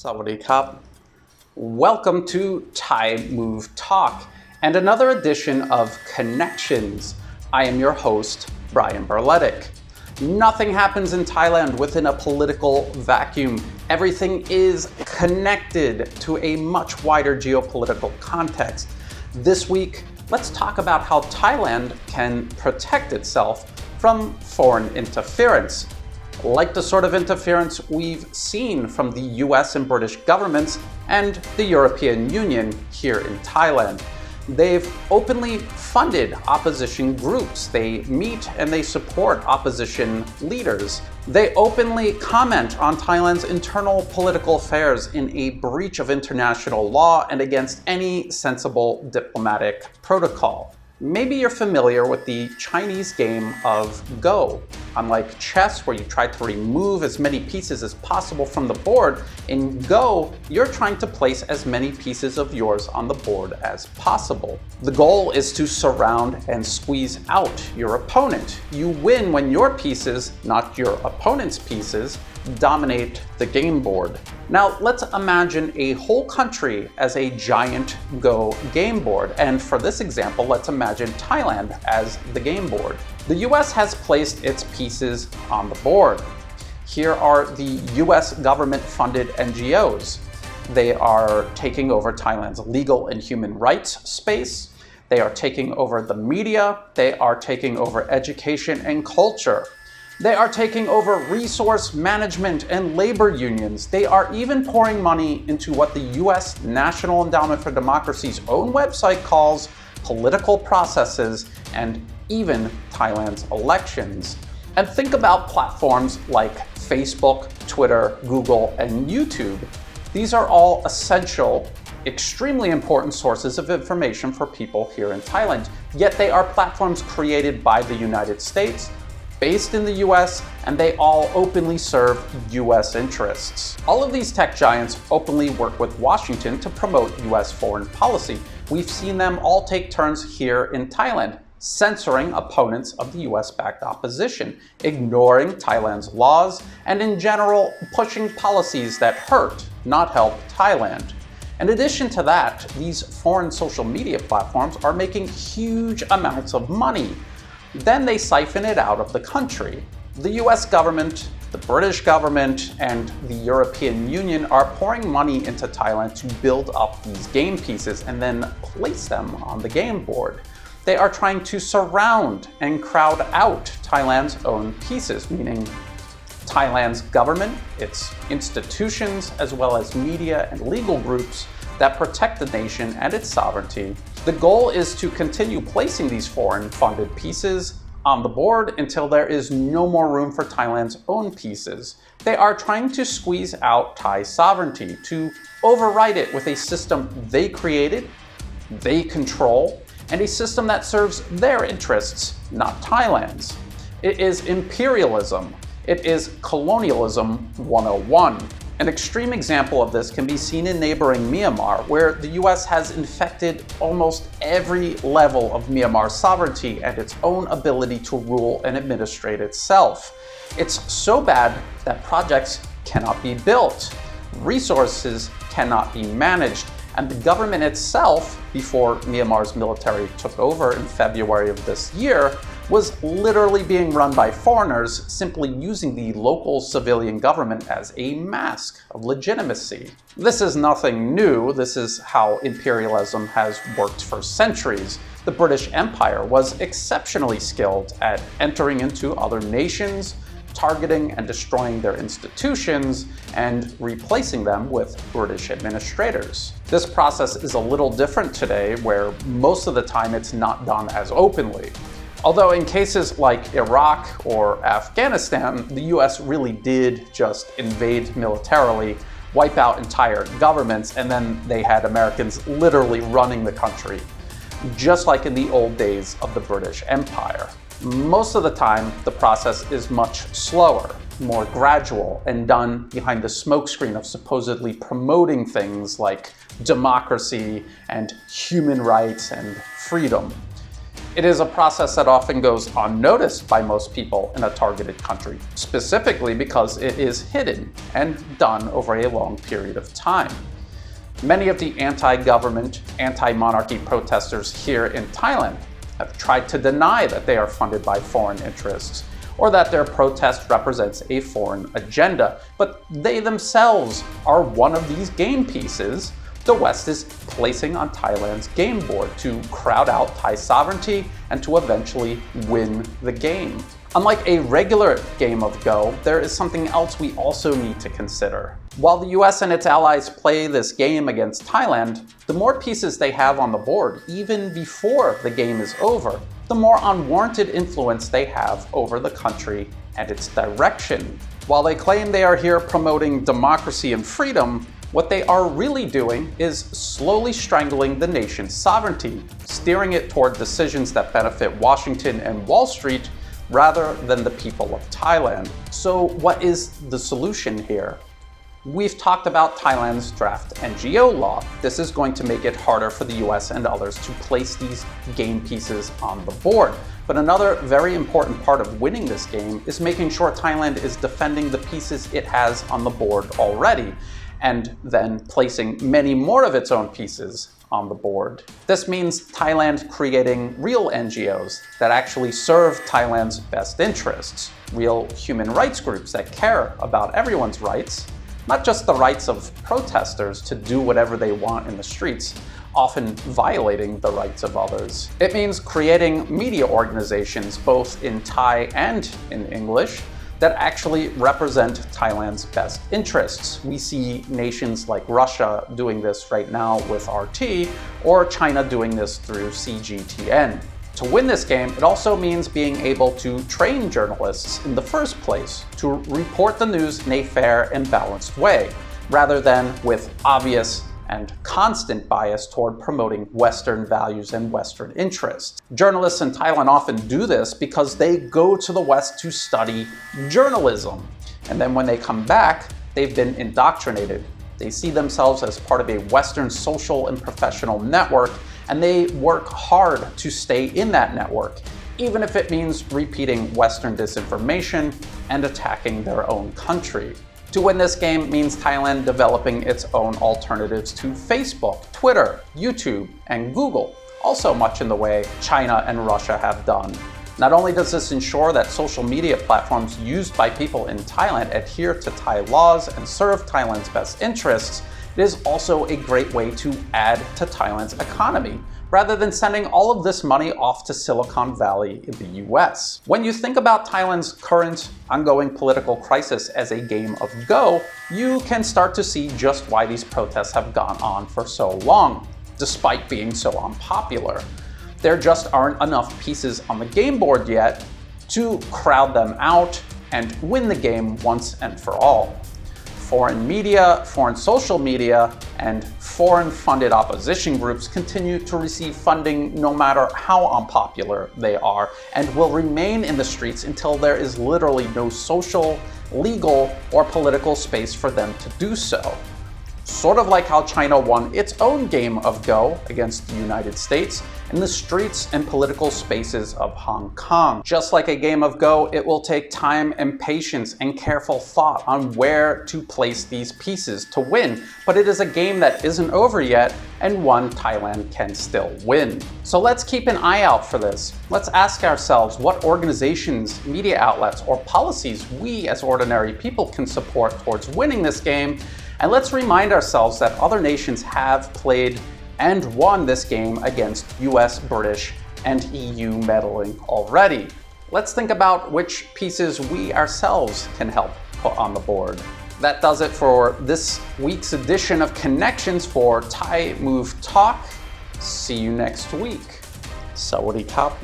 Sawadee Krap. Welcome to Thai Move Talk and another edition of Connections. I am your host, Brian Barletic. Nothing happens in Thailand within a political vacuum. Everything is connected to a much wider geopolitical context. This week, let's talk about how Thailand can protect itself from foreign interference, like the sort of interference we've seen from the US and British governments and the European Union here in Thailand. They've openly funded opposition groups. They meet and they support opposition leaders. They openly comment on Thailand's internal political affairs in a breach of international law and against any sensible diplomatic protocol. Maybe you're familiar with the Chinese game of Go. Unlike chess, where you try to remove as many pieces as possible from the board, in Go, you're trying to place as many pieces of yours on the board as possible. The goal is to surround and squeeze out your opponent. You win when your pieces, not your opponent's pieces, dominate the game board. Now, let's imagine a whole country as a giant Go game board. And for this example, let's imagine Thailand as the game board. The US has placed its pieces on the board. Here are the US government-funded NGOs. They are taking over Thailand's legal and human rights space. They are taking over the media. They are taking over education and culture. They are taking over resource management and labor unions. They are even pouring money into what the US National Endowment for Democracy's own website calls political processes and even Thailand's elections. And think about platforms like Facebook, Twitter, Google, and YouTube. These are all essential, extremely important sources of information for people here in Thailand. Yet they are platforms created by the United States, based in the US, and they all openly serve US interests. All of these tech giants openly work with Washington to promote US foreign policy. We've seen them all take turns here in Thailand, censoring opponents of the US-backed opposition, ignoring Thailand's laws, and in general, pushing policies that hurt, not help Thailand. In addition to that, these foreign social media platforms are making huge amounts of money. Then they siphon it out of the country. The US government, the British government, and the European Union are pouring money into Thailand to build up these game pieces and then place them on the game board. They are trying to surround and crowd out Thailand's own pieces, meaning Thailand's government, its institutions, as well as media and legal groups that protect the nation and its sovereignty. The goal is to continue placing these foreign-funded pieces on the board until there is no more room for Thailand's own pieces. They are trying to squeeze out Thai sovereignty, to override it with a system they created, they control, and a system that serves their interests, not Thailand's. It is imperialism. It is colonialism 101. An extreme example of this can be seen in neighboring Myanmar, where the US has infected almost every level of Myanmar's sovereignty and its own ability to rule and administrate itself. It's so bad that projects cannot be built, resources cannot be managed, and the government itself, before Myanmar's military took over in February of this year, was literally being run by foreigners, simply using the local civilian government as a mask of legitimacy. This is nothing new. This is how imperialism has worked for centuries. The British Empire was exceptionally skilled at entering into other nations, targeting and destroying their institutions, and replacing them with British administrators. This process is a little different today, where most of the time it's not done as openly. Although in cases like Iraq or Afghanistan, the US really did just invade militarily, wipe out entire governments, and then they had Americans literally running the country, just like in the old days of the British Empire. Most of the time, the process is much slower, more gradual, and done behind the smokescreen of supposedly promoting things like democracy and human rights and freedom. It is a process that often goes unnoticed by most people in a targeted country, specifically because it is hidden and done over a long period of time. Many of the anti-government, anti-monarchy protesters here in Thailand have tried to deny that they are funded by foreign interests or that their protest represents a foreign agenda, but they themselves are one of these game pieces the West is placing on Thailand's game board to crowd out Thai sovereignty and to eventually win the game. Unlike a regular game of Go, there is something else we also need to consider. While the US and its allies play this game against Thailand, the more pieces they have on the board, even before the game is over, the more unwarranted influence they have over the country and its direction. While they claim they are here promoting democracy and freedom, what they are really doing is slowly strangling the nation's sovereignty, steering it toward decisions that benefit Washington and Wall Street rather than the people of Thailand. So what is the solution here? We've talked about Thailand's draft NGO law. This is going to make it harder for the US and others to place these game pieces on the board. But another very important part of winning this game is making sure Thailand is defending the pieces it has on the board already, and then placing many more of its own pieces on the board. This means Thailand creating real NGOs that actually serve Thailand's best interests, real human rights groups that care about everyone's rights, not just the rights of protesters to do whatever they want in the streets, often violating the rights of others. It means creating media organizations, both in Thai and in English, that actually represent Thailand's best interests. We see nations like Russia doing this right now with RT, or China doing this through CGTN. To win this game, it also means being able to train journalists in the first place to report the news in a fair and balanced way, rather than with obvious and constant bias toward promoting Western values and Western interests. Journalists in Thailand often do this because they go to the West to study journalism. And then when they come back, they've been indoctrinated. They see themselves as part of a Western social and professional network, and they work hard to stay in that network, even if it means repeating Western disinformation and attacking their own country. To win this game means Thailand developing its own alternatives to Facebook, Twitter, YouTube, and Google, also much in the way China and Russia have done. Not only does this ensure that social media platforms used by people in Thailand adhere to Thai laws and serve Thailand's best interests, it is also a great way to add to Thailand's economy, rather than sending all of this money off to Silicon Valley in the US. When you think about Thailand's current ongoing political crisis as a game of Go, you can start to see just why these protests have gone on for so long, despite being so unpopular. There just aren't enough pieces on the game board yet to crowd them out and win the game once and for all. Foreign media, foreign social media, and foreign-funded opposition groups continue to receive funding no matter how unpopular they are, and will remain in the streets until there is literally no social, legal, or political space for them to do so. Sort of like how China won its own game of Go against the United States in the streets and political spaces of Hong Kong. Just like a game of Go, it will take time and patience and careful thought on where to place these pieces to win, but it is a game that isn't over yet and one Thailand can still win. So let's keep an eye out for this. Let's ask ourselves what organizations, media outlets, or policies we as ordinary people can support towards winning this game. And let's remind ourselves that other nations have played and won this game against US, British, and EU meddling already. Let's think about which pieces we ourselves can help put on the board. That does it for this week's edition of Connections for Thai Move Talk. See you next week. Sawadee Kap.